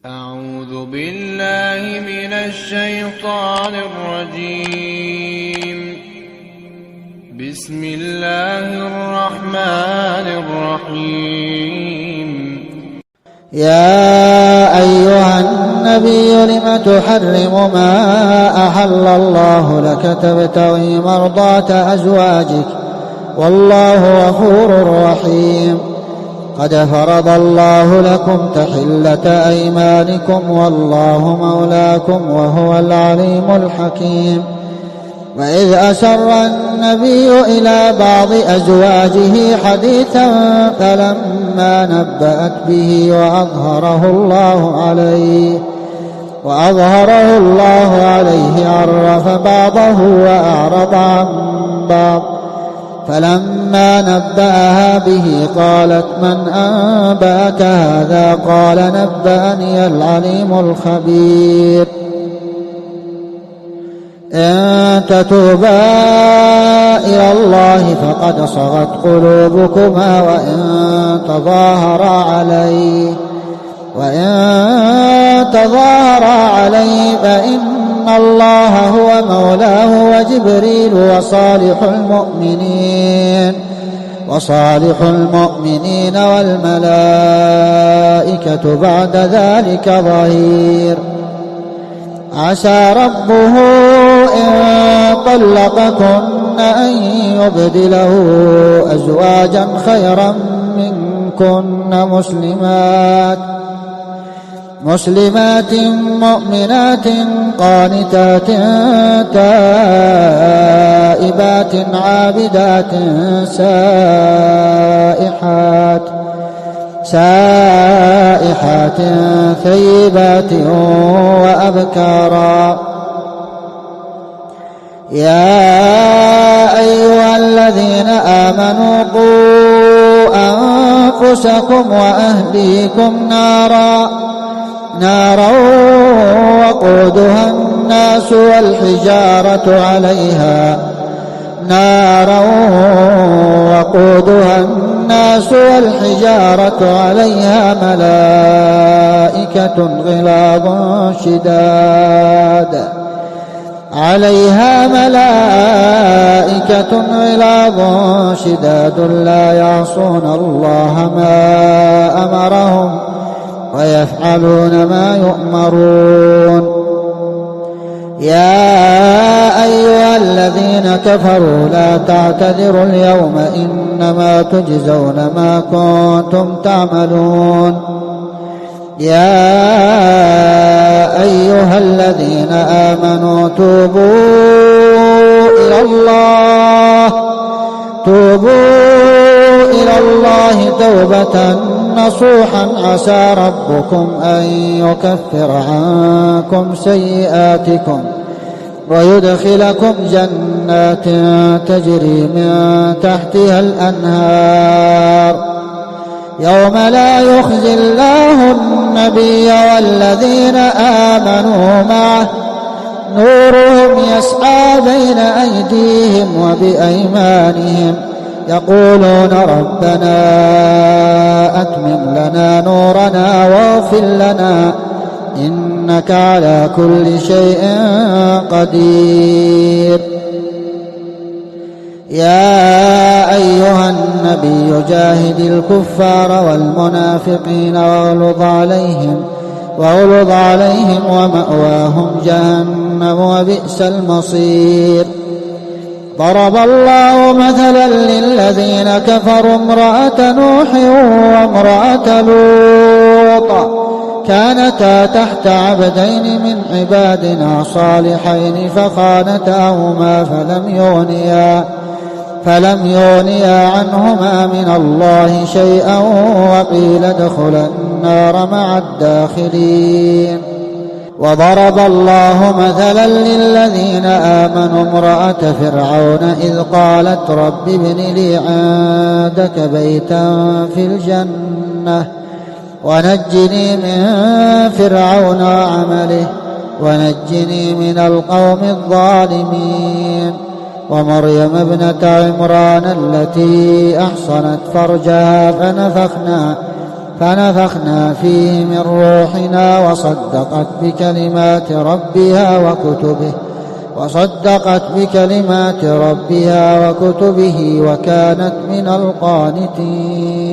أعوذ بالله من الشيطان الرجيم. بسم الله الرحمن الرحيم. يا أيها النبي لم تحرم ما أحل الله لك تبتغي مرضاة أزواجك والله غفور رحيم. قد فرض الله لكم تحلة أيمانكم والله مولاكم وهو العليم الحكيم. وإذ أسر النبي إلى بعض أزواجه حديثا فلما نبأت به وأظهره الله عليه عرف بعضه وأعرض عن بعض. فلما نبأها به قالت من أنبأك هذا؟ قال نبأني العليم الخبير. إن تتوبا إلى الله فقد صغت قلوبكما وإن تظاهرا عليه فإن الله هو مولاه وجبريل وصالح المؤمنين والملائكة بعد ذلك ظهير. عسى ربه إن طلقكن أن يبدله أزواجا خيرا منكن مسلمات مؤمنات قانتات تائبات عابدات سائحات ثيبات وأبكارا. يا أيها الذين آمنوا قوا أنفسكم وأهليكم نارا وقودها الناس والحجارة عليها ملائكة غلاظ شداد لا يعصون الله ما أمرهم ويفعلون ما يؤمرون. يا أيها الذين كفروا لا تعتذروا اليوم إنما تجزون ما كنتم تعملون. يا أيها الذين آمنوا توبوا إلى الله توبة نصوحا عسى ربكم أن يكفر عنكم سيئاتكم ويدخلكم جنات تجري من تحتها الأنهار يوم لا يخزي الله النبي والذين آمنوا معه نورهم يسعى بين أيديهم وبأيمانهم يقولون ربنا أتمم لنا نورنا واغفر لنا إنك على كل شيء قدير. يا أيها النبي جاهد الكفار والمنافقين واغلظ عليهم ومأواهم جهنم وبئس المصير. ضرب الله مثلا للذين كفروا امرأة نوح وامرأة لوط كانتا تحت عبدين من عبادنا صالحين فخانتاهما فلم يغنيا عنهما من الله شيئا وقيل ادخلا النار مع الداخلين. وضرب الله مثلا للذين آمنوا امرأة فرعون إذ قالت رب ابن لي عندك بيتا في الجنة ونجني من فرعون وعمله ونجني من القوم الظالمين. ومريم ابنة عمران التي أحصنت فرجها فنفخنا فيه من روحنا وصدقت بكلمات ربها وكتبه وكانت من القانتين.